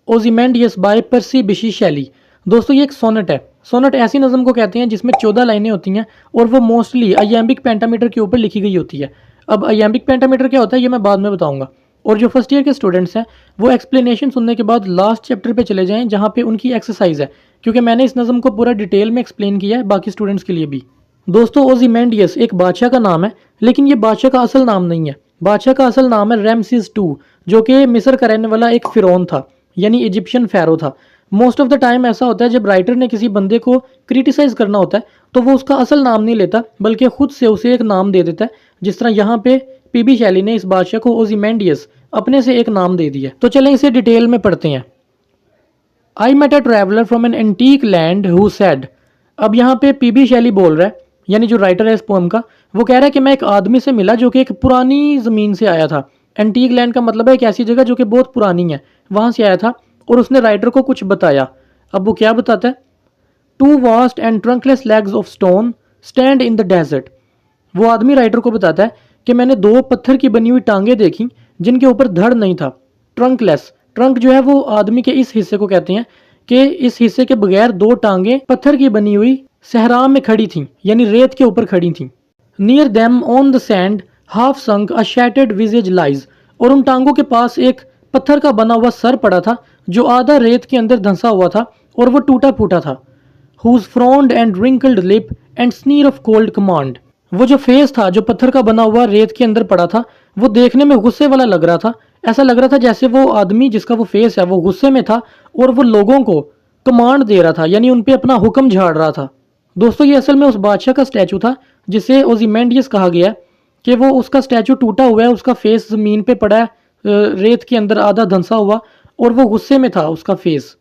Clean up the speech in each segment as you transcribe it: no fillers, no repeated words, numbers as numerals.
ओजिमेंडियस bye पर्सी बिशी शैली। दोस्तों ये एक सोनेट है। सोनेट ऐसी नज़म को कहते हैं जिसमें 14 लाइनें होती हैं और वो मोस्टली अयैम्बिक पेंटामीटर के ऊपर लिखी गई होती है। अब अयैम्बिक पेंटामीटर क्या होता है ये मैं बाद में बताऊंगा। और जो फर्स्ट ईयर के स्टूडेंट्स हैं वो एक्सप्लेनेशन सुनने के बाद लास्ट चैप्टर पे चले जाएं जहाँ पे उनकी एक्सरसाइज है, क्योंकि मैंने इस नज़म को पूरा डिटेल में एक्सप्लेन किया है बाकी स्टूडेंट्स के लिए भी। दोस्तों ओजिमेंडियस एक बादशाह का नाम है, लेकिन ये बादशाह का असल नाम नहीं है। बादशाह का असल नाम है रैमसीज II, जो कि मिस्र का रहने वाला एक फिरौन था, यानी इजिप्शियन फ़ैरो था। मोस्ट ऑफ द टाइम ऐसा होता है जब राइटर ने किसी बंदे को क्रिटिसाइज करना होता है तो वो उसका असल नाम नहीं लेता बल्कि खुद से उसे एक नाम दे देता है, जिस तरह यहाँ पे पीबी शैली ने इस बादशाह को ओजिमेंडियस अपने से एक नाम दे दिया। तो चलें इसे डिटेल में पढ़ते हैं। I met a traveller from an antique land who said. अब यहाँ पे पीबी शैली बोल रहा है, यानी जो राइटर है इस पोएम का, वो कह रहा है कि मैं एक आदमी से मिला जो कि एक पुरानी ज़मीन से आया था। एंटीक लैंड का मतलब है एक ऐसी जगह जो कि बहुत पुरानी है, वहाँ से आया था और उसने राइटर को कुछ बताया। अब वो क्या बताता है? Two vast and trunkless legs of stone stand in the desert. वो आदमी राइटर को बताता है कि मैंने 2 पत्थर की बनी हुई टांगे देखी जिनके ऊपर धड़ नहीं था। ट्रंकलेस, ट्रंक जो है वो आदमी के इस हिस्से को कहते हैं कि इस हिस्से के बगैर 2 टांगे पत्थर की बनी हुई सहरा में खड़ी थीं, यानी रेत के ऊपर खड़ी थीं। Near them on the sand half sunk a shattered visage lies. और उन टांगों के पास एक पत्थर का बना हुआ सर पड़ा था जो आधा रेत के अंदर धंसा हुआ था और वो टूटा फूटा था। Whose frown and wrinkled lip and sneer of cold command. वो जो फेस था जो पत्थर का बना हुआ रेत के अंदर पड़ा था वो देखने में गुस्से वाला लग रहा था। ऐसा लग रहा था जैसे वो आदमी जिसका वो फेस है वो गुस्से में था और वो लोगों को कमांड दे रहा था, यानी उन पे अपना हुक्म झाड़ रहा था। दोस्तों ये असल में उस बादशाह का स्टैचू था जिसे ओजिमेंडियस कहा गया है कि वो उसका स्टैचू टूटा हुआ है, उसका फेस ज़मीन पे पड़ा है रेत के अंदर आधा धंसा हुआ और वो गुस्से में था उसका face.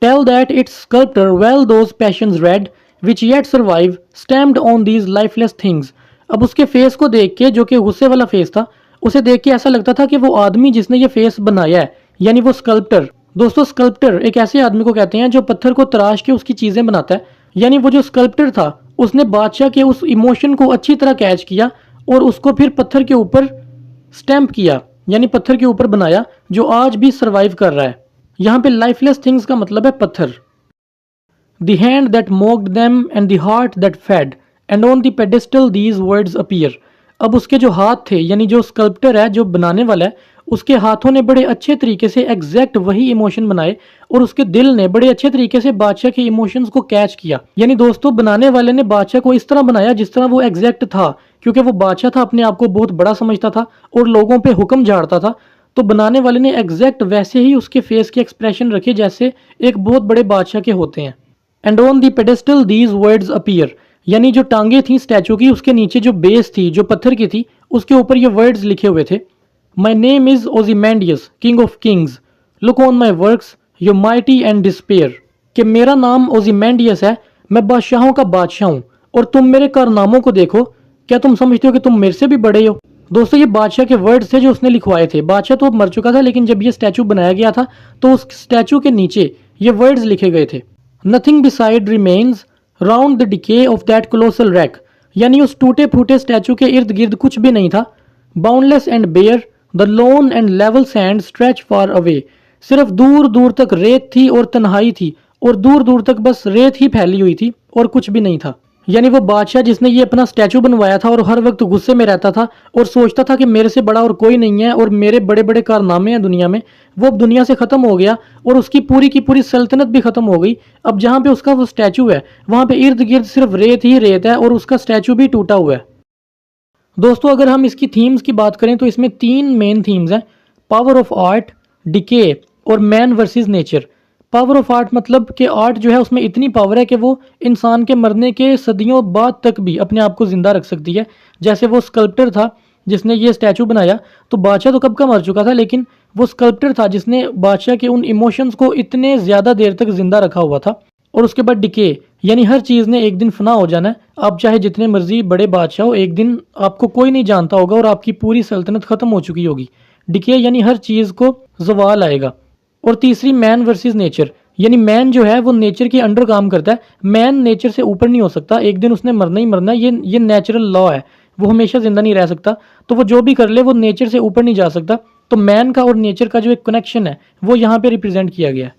Tell that its sculptor well those passions read which yet survive stamped on these lifeless things. अब उसके फेस को देख के, जो कि गुस्से वाला फेस था, उसे देख के ऐसा लगता था कि वो आदमी जिसने ये फेस बनाया है, यानी वो स्कल्प्टर। दोस्तों स्कल्प्टर एक ऐसे आदमी को कहते हैं जो पत्थर को तराश के उसकी चीज़ें बनाता है। यानी वो जो स्कल्प्टर था उसने बादशाह के उस इमोशन को अच्छी तरह कैच किया और उसको फिर पत्थर के ऊपर स्टैम्प किया, यानी पत्थर के ऊपर बनाया, जो आज भी सर्वाइव कर रहा है। यहाँ पे लाइफलेस थिंग्स का मतलब है पत्थर। The hand that mocked them and the heart that fed, and on the pedestal these words appear। अब उसके जो हाथ थे, यानी जो स्कल्प्टर है, जो बनाने वाला है, उसके हाथों ने बड़े अच्छे तरीके से एग्जैक्ट वही इमोशन बनाए और उसके दिल ने बड़े अच्छे तरीके से बादशाह के इमोशंस को कैच किया। यानी दोस्तों बनाने वाले ने बादशाह को इस तरह बनाया जिस तरह वो एग्जैक्ट था, क्योंकि वो बादशाह था, अपने आप को बहुत बड़ा समझता था और लोगों पे हुक्म झाड़ता था। तो बनाने वाले ने एग्जैक्ट वैसे ही उसके फेस के एक्सप्रेशन रखे जैसे एक बहुत बड़े बादशाह के होते हैं। And on the pedestal these words appear, यानी जो टांगे थी स्टैचू की उसके नीचे जो बेस थी जो पत्थर की थी उसके ऊपर ये वर्ड्स लिखे हुए थे। My name is Ozymandias king of kings, look on my works your mighty and despair. कि मेरा नाम ओजिमेंडियस है, मैं बादशाहों का बादशाह हूँ और तुम मेरे कारनामों को देखो, क्या तुम समझते हो कि तुम मेरे से भी बड़े हो। दोस्तों ये बादशाह के वर्ड्स थे जो उसने लिखवाए थे। बादशाह तो अब मर चुका था, लेकिन जब ये स्टैचू बनाया गया था तो उस स्टैचू के नीचे ये वर्ड्स लिखे गए थे। Nothing beside remains round the decay of that colossal rack, यानी उस टूटे फूटे स्टैचू के इर्द गिर्द कुछ भी नहीं था। Boundless and bare the lone and level sand stretch far away, सिर्फ दूर दूर तक रेत थी और तन्हाई थी और दूर दूर तक बस रेत ही फैली हुई थी और कुछ भी नहीं था। यानी वो बादशाह जिसने ये अपना स्टैचू बनवाया था और हर वक्त गुस्से में रहता था और सोचता था कि मेरे से बड़ा और कोई नहीं है और मेरे बड़े बड़े कारनामे हैं दुनिया में, वो अब दुनिया से ख़त्म हो गया और उसकी पूरी की पूरी सल्तनत भी ख़त्म हो गई। अब जहाँ पे उसका वो स्टैचू है वहाँ पे इर्द गिर्द सिर्फ रेत ही रेत है और उसका स्टैचू भी टूटा हुआ है। दोस्तों अगर हम इसकी थीम्स की बात करें तो इसमें 3 मेन थीम्स हैं, पावर ऑफ आर्ट, डिके और man versus nature. Power of art मतलब कि आर्ट जो है उसमें इतनी पावर है कि वो इंसान के मरने के सदियों बाद तक भी अपने आप को ज़िंदा रख सकती है। जैसे वो स्कल्प्टर था जिसने ये स्टैचू बनाया, तो बादशाह तो कब का मर चुका था, लेकिन वो स्कल्प्टर था जिसने बादशाह के उन इमोशंस को इतने ज़्यादा देर तक ज़िंदा रखा हुआ था। और उसके बाद डिके, यानी हर चीज़ ने एक दिन फना हो जाना है। आप चाहे जितने मर्जी बड़े बादशाह हो, एक दिन आपको कोई नहीं जानता होगा और आपकी पूरी सल्तनत ख़त्म हो चुकी होगी। डिके यानी हर चीज़ को जवाल आएगा। और तीसरी मैन वर्सेस नेचर, यानी मैन जो है वो नेचर के अंडर काम करता है। मैन नेचर से ऊपर नहीं हो सकता, एक दिन उसने मरना ही मरना है, ये नेचुरल लॉ है, वो हमेशा जिंदा नहीं रह सकता। तो वो जो भी कर ले वो नेचर से ऊपर नहीं जा सकता। तो मैन का और नेचर का जो एक कनेक्शन है वो यहाँ पे रिप्रेजेंट किया गया है।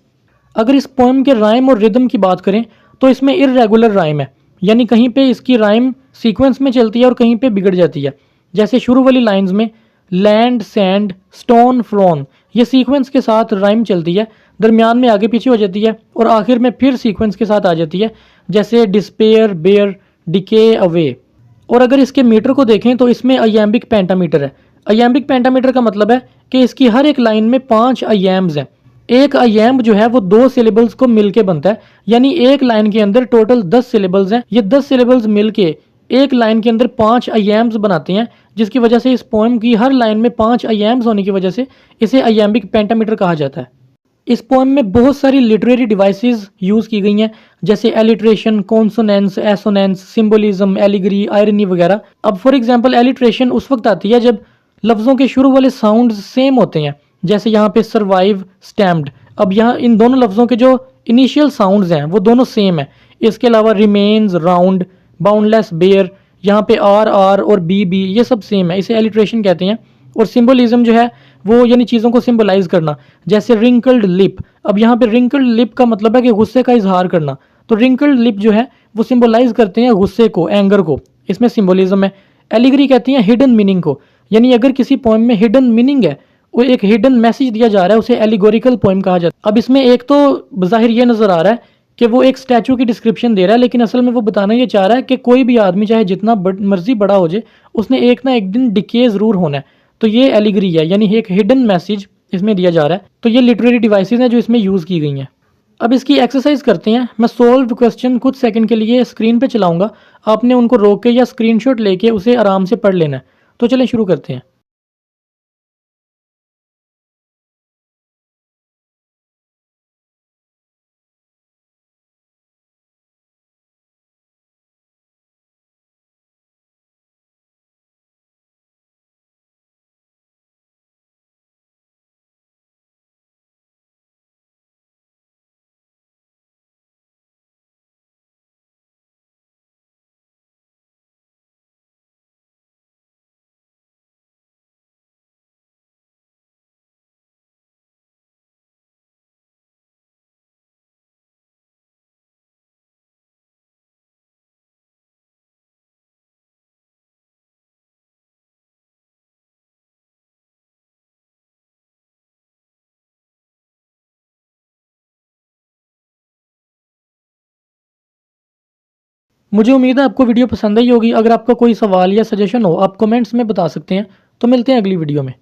अगर इस पोएम के राइम और रिदम की बात करें तो इसमें इर्रेगुलर राइम है, यानी कहीं पे इसकी राइम सीक्वेंस में चलती है और कहीं पे बिगड़ जाती है। जैसे शुरू वाली लाइंस में लैंड सैंड स्टोन फ्लोन, ये सीक्वेंस के साथ राइम चलती है, दरमियान में आगे पीछे हो जाती है और आखिर में फिर सीक्वेंस के साथ आ जाती है, जैसे डिस्पेयर बेयर डिके अवे। और अगर इसके मीटर को देखें तो इसमें अयैम्बिक पेंटामीटर है। अयैम्बिक पेंटामीटर का मतलब है कि इसकी हर एक लाइन में 5 अयैम्ब्स हैं। एक अयैम्ब जो है वो 2 सिलेबल्स को मिलके बनता है, यानी एक लाइन के अंदर टोटल 10 सिलेबल्स हैं। ये 10 सिलेबल्स मिलके एक लाइन के अंदर 5 अयैम्ब्स बनाते हैं, जिसकी वजह से इस पोएम की हर लाइन में 5 अयैम्ब्स होने की वजह से इसे अयैम्बिक पेंटामीटर कहा जाता है। इस पोएम में बहुत सारी लिटरेरी डिवाइसेस यूज़ की गई हैं, जैसे alliteration, consonance, assonance, symbolism, allegory, irony वगैरह। अब फॉर एग्जांपल एलिट्रेशन उस वक्त आती है जब लफ्ज़ों के शुरू वाले साउंड्स सेम होते हैं, जैसे यहाँ पे सर्वाइव, स्टैम्प्ड। अब यहाँ इन दोनों लफ्ज़ों के जो इनिशियल साउंड्स हैं वो दोनों सेम है। इसके अलावा रिमेन्स, राउंड, बाउंडलेस, बेयर, यहाँ पे आर आर और बी ये सब सेम है, इसे एलिट्रेशन कहते हैं। और सिंबलिज्म जो है वो यानी चीज़ों को सिंबलाइज करना, जैसे रिंकल्ड लिप। अब यहाँ पे रिंकल्ड लिप का मतलब है कि गुस्से का इजहार करना, तो रिंकल्ड लिप जो है वो सिंबलाइज करते हैं गुस्से को, एंगर को, इसमें सिंबलिज्म है। एलिगरी कहती हैं हिडन मीनिंग को, यानी अगर किसी पोएम में हिडन मीनिंग है, वो एक हिडन मैसेज दिया जा रहा है, उसे एलिगोरिकल पोएम कहा जाता है। अब इसमें एक तो बज़ाहिर ये नज़र आ रहा है कि वो एक स्टैचू की डिस्क्रिप्शन दे रहा है, लेकिन असल में वो बताना ये चाह रहा है कि कोई भी आदमी चाहे जितना मर्जी बड़ा हो जाए, उसने एक ना एक दिन डिके ज़रूर होना है। तो ये एलिगरी है, यानी एक हिडन मैसेज इसमें दिया जा रहा है। तो ये लिटरेरी डिवाइसेस हैं जो इसमें यूज़ की गई हैं। अब इसकी एक्सरसाइज करते हैं। मैं सोल्व क्वेश्चन कुछ सेकंड के लिए स्क्रीन पे चलाऊंगा, आपने उनको रोक के या स्क्रीनशॉट लेके उसे आराम से पढ़ लेना है। तो चलें शुरू करते हैं। मुझे उम्मीद है आपको वीडियो पसंद आई होगी। अगर आपका कोई सवाल या सजेशन हो आप कमेंट्स में बता सकते हैं। तो मिलते हैं अगली वीडियो में।